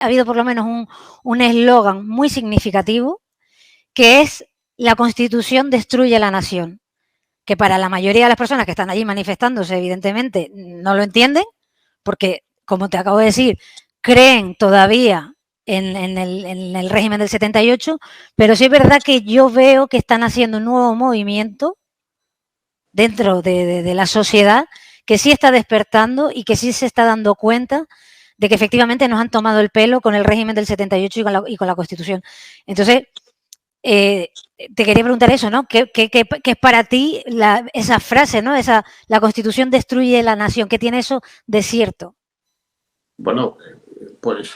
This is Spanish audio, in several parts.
ha habido por lo menos un eslogan muy significativo, que es: la Constitución destruye la nación. Que para la mayoría de las personas que están allí manifestándose, evidentemente, no lo entienden, porque, como te acabo de decir, creen todavía en el régimen del 78, pero sí es verdad que yo veo que están haciendo un nuevo movimiento dentro de la sociedad que sí está despertando y que sí se está dando cuenta de que efectivamente nos han tomado el pelo con el régimen del 78 y con la Constitución. Entonces, te quería preguntar eso, ¿no? ¿Qué es para ti esa frase, ¿no? La Constitución destruye la nación. ¿Qué tiene eso de cierto? Bueno, pues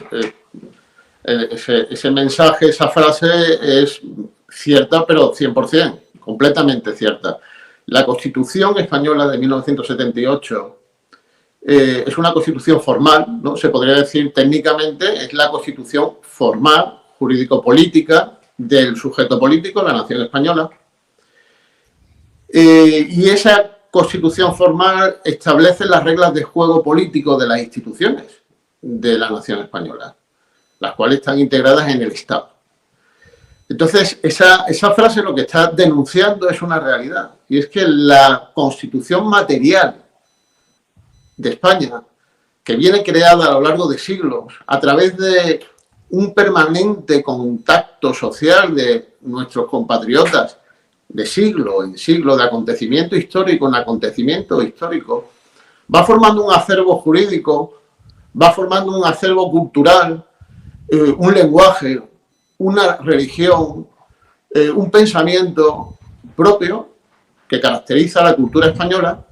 ese mensaje, esa frase es cierta, pero 100%, completamente cierta. La Constitución española de 1978 es una constitución formal, ¿no? Se podría decir técnicamente, es la constitución formal, jurídico-política, del sujeto político, la nación española. Y esa constitución formal establece las reglas de juego político de las instituciones de la nación española, las cuales están integradas en el Estado. Entonces, esa frase lo que está denunciando es una realidad, y es que la constitución material de España, que viene creada a lo largo de siglos a través de un permanente contacto social de nuestros compatriotas de siglo en siglo, de acontecimiento histórico en acontecimiento histórico, va formando un acervo jurídico, va formando un acervo cultural, un lenguaje, una religión, un pensamiento propio que caracteriza a la cultura española,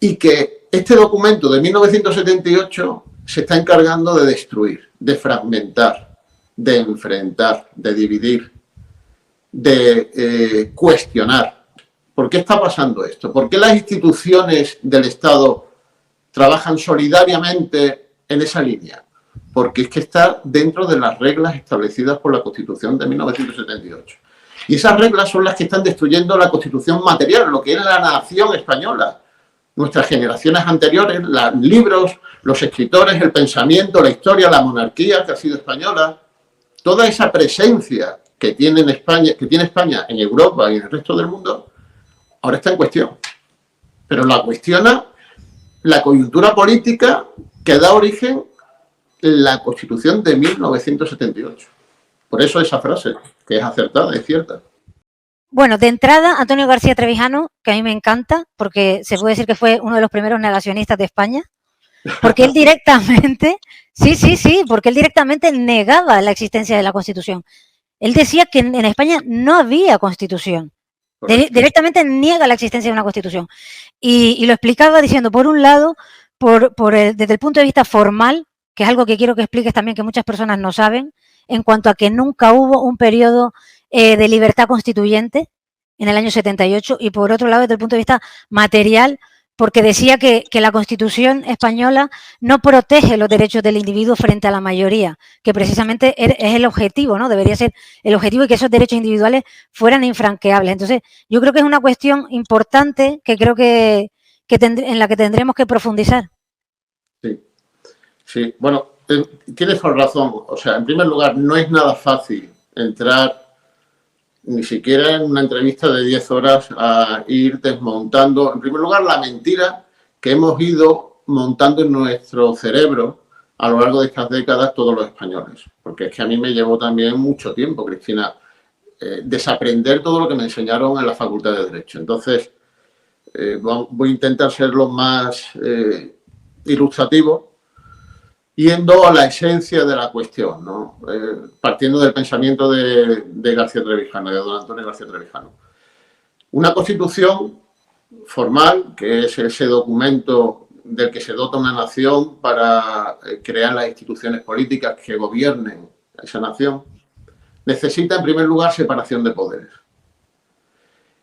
y que este documento de 1978 se está encargando de destruir, de fragmentar, de enfrentar, de dividir, de cuestionar. ¿Por qué está pasando esto? ¿Por qué las instituciones del Estado trabajan solidariamente en esa línea? Porque es que está dentro de las reglas establecidas por la Constitución de 1978. Y esas reglas son las que están destruyendo la Constitución material, lo que es la nación española. Nuestras generaciones anteriores, los libros, los escritores, el pensamiento, la historia, la monarquía que ha sido española, toda esa presencia que tiene España en Europa y en el resto del mundo, ahora está en cuestión. Pero la cuestiona la coyuntura política que da origen a la Constitución de 1978. Por eso esa frase, que es acertada, es cierta. Bueno, de entrada, Antonio García Trevijano, que a mí me encanta, porque se puede decir que fue uno de los primeros negacionistas de España, porque él directamente, sí, porque él directamente negaba la existencia de la Constitución. Él decía que en España no había Constitución. Directamente niega la existencia de una Constitución. Y lo explicaba diciendo, por un lado, desde el punto de vista formal, que es algo que quiero que expliques también, que muchas personas no saben, en cuanto a que nunca hubo un periodo de libertad constituyente en el año 78, y por otro lado, desde el punto de vista material, porque decía que la Constitución española no protege los derechos del individuo frente a la mayoría, que precisamente es el objetivo, ¿no? Debería ser el objetivo, y que esos derechos individuales fueran infranqueables. Entonces, yo creo que es una cuestión importante que creo que en la que tendremos que profundizar. Sí, bueno, tienes razón. O sea, en primer lugar, no es nada fácil entrar ni siquiera en una entrevista de 10 horas a ir desmontando, en primer lugar, la mentira que hemos ido montando en nuestro cerebro a lo largo de estas décadas todos los españoles. Porque es que a mí me llevó también mucho tiempo, Cristina, desaprender todo lo que me enseñaron en la Facultad de Derecho. Entonces, voy a intentar ser lo más ilustrativo, yendo a la esencia de la cuestión, ¿no? Partiendo del pensamiento de García Trevijano, de don Antonio García Trevijano. Una constitución formal, que es ese documento del que se dota una nación para crear las instituciones políticas que gobiernen a esa nación, necesita en primer lugar separación de poderes.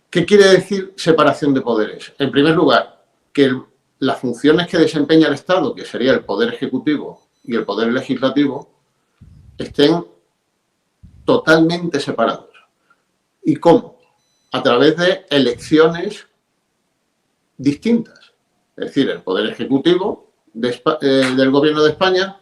¿Qué quiere decir separación de poderes? En primer lugar, que las funciones que desempeña el Estado, que sería el Poder Ejecutivo y el Poder Legislativo, estén totalmente separados. ¿Y cómo? A través de elecciones distintas. Es decir, el Poder Ejecutivo del Gobierno de España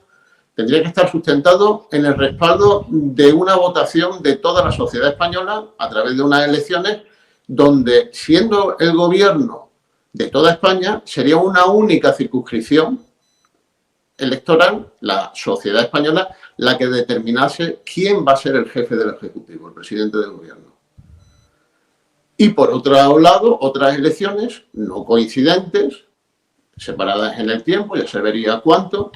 tendría que estar sustentado en el respaldo de una votación de toda la sociedad española a través de unas elecciones donde, siendo el gobierno de toda España, sería una única circunscripción electoral, la sociedad española, la que determinase quién va a ser el jefe del Ejecutivo, el presidente del gobierno. Y por otro lado, otras elecciones no coincidentes, separadas en el tiempo, ya se vería cuánto,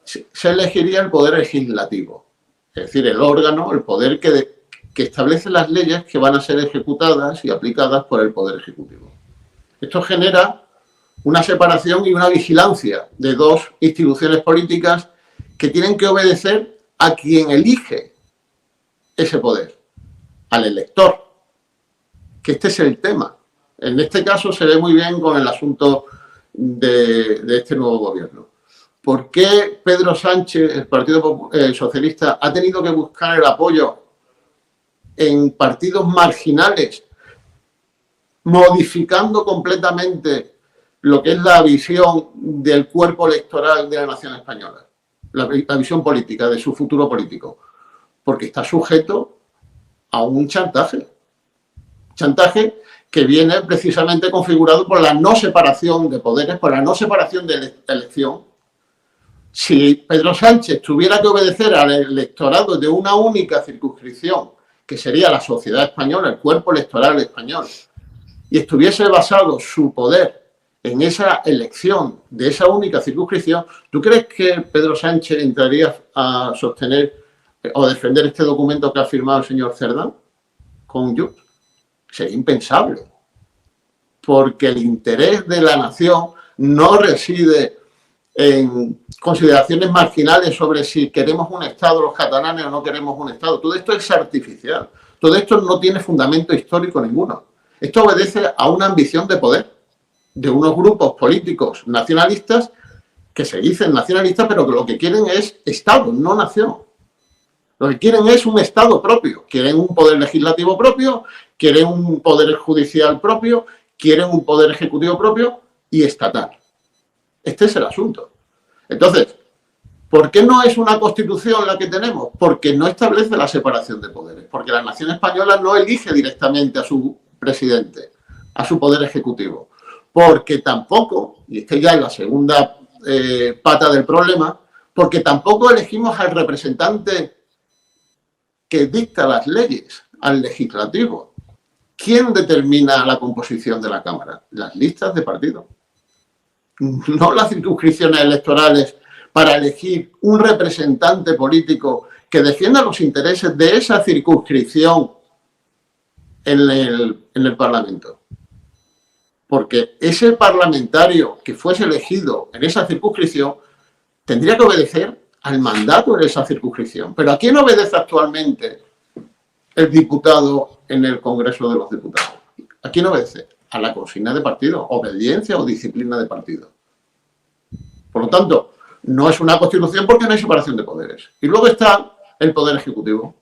se elegiría el poder legislativo, es decir, el órgano, el poder que establece las leyes que van a ser ejecutadas y aplicadas por el poder ejecutivo. Esto genera una separación y una vigilancia de dos instituciones políticas que tienen que obedecer a quien elige ese poder, al elector, que este es el tema. En este caso se ve muy bien con el asunto de este nuevo gobierno. ¿Por qué Pedro Sánchez, el Partido Socialista, ha tenido que buscar el apoyo en partidos marginales, modificando completamente lo que es la visión del cuerpo electoral de la nación española, la visión política de su futuro político? Porque está sujeto a un chantaje que viene precisamente configurado por la no separación de poderes, por la no separación de elección. Si Pedro Sánchez tuviera que obedecer al electorado de una única circunscripción, que sería la sociedad española, el cuerpo electoral español, y estuviese basado su poder en esa elección de esa única circunscripción, ¿tú crees que Pedro Sánchez entraría a sostener o defender este documento que ha firmado el señor Cerdán con Junts? Sería impensable, porque el interés de la nación no reside en consideraciones marginales sobre si queremos un Estado los catalanes o no queremos un Estado. Todo esto es artificial, todo esto no tiene fundamento histórico ninguno. Esto obedece a una ambición de poder de unos grupos políticos nacionalistas que se dicen nacionalistas, pero que lo que quieren es Estado, no nación. Lo que quieren es un Estado propio, quieren un poder legislativo propio, quieren un poder judicial propio, quieren un poder ejecutivo propio y estatal. Este es el asunto. Entonces, ¿por qué no es una constitución la que tenemos? Porque no establece la separación de poderes, porque la nación española no elige directamente a su presidente, a su poder ejecutivo, porque tampoco, y esta ya es la segunda pata del problema, porque tampoco elegimos al representante que dicta las leyes, al legislativo. ¿Quién determina la composición de la Cámara? Las listas de partidos. No las circunscripciones electorales para elegir un representante político que defienda los intereses de esa circunscripción en el Parlamento. Porque ese parlamentario que fuese elegido en esa circunscripción tendría que obedecer al mandato de esa circunscripción. Pero ¿a quién obedece actualmente el diputado en el Congreso de los Diputados? ¿A quién obedece? A la consigna de partido, obediencia o disciplina de partido. Por lo tanto, no es una constitución porque no hay separación de poderes. Y luego está el Poder Ejecutivo.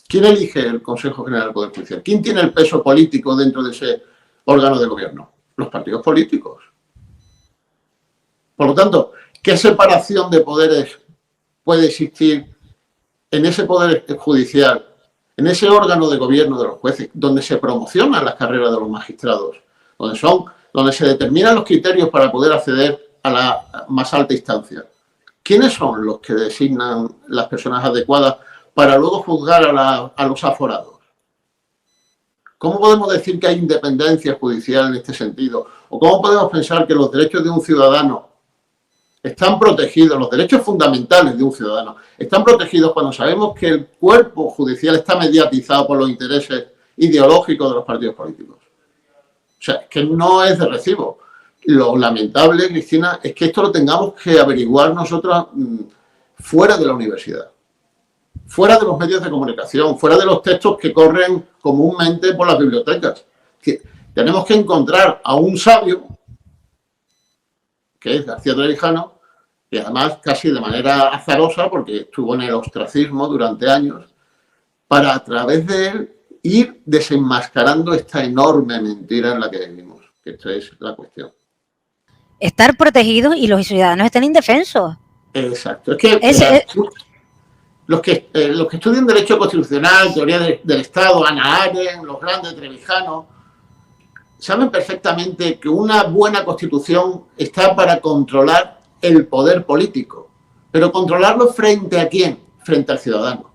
¿Quién elige el Consejo General del Poder Judicial? ¿Quién tiene el peso político dentro de ese órgano de gobierno? Los partidos políticos. Por lo tanto, ¿qué separación de poderes puede existir en ese Poder Judicial, en ese órgano de gobierno de los jueces, donde se promocionan las carreras de los magistrados, donde se determinan los criterios para poder acceder a la más alta instancia? ¿Quiénes son los que designan las personas adecuadas para luego juzgar a los aforados? ¿Cómo podemos decir que hay independencia judicial en este sentido? ¿O cómo podemos pensar que los derechos de un ciudadano están protegidos, los derechos fundamentales de un ciudadano están protegidos cuando sabemos que el cuerpo judicial está mediatizado por los intereses ideológicos de los partidos políticos? O sea, es que no es de recibo. Lo lamentable, Cristina, es que esto lo tengamos que averiguar nosotros fuera de la universidad, fuera de los medios de comunicación, fuera de los textos que corren comúnmente por las bibliotecas. Tenemos que encontrar a un sabio, que es García Trevijano, y además casi de manera azarosa, porque estuvo en el ostracismo durante años, para a través de él ir desenmascarando esta enorme mentira en la que vivimos, que esta es la cuestión. Estar protegidos y los ciudadanos estén indefensos. Exacto. Es que los que estudian Derecho Constitucional, Teoría del Estado, Hannah Arendt, los grandes trevijanos, saben perfectamente que una buena Constitución está para controlar el poder político. ¿Pero controlarlo frente a quién? Frente al ciudadano.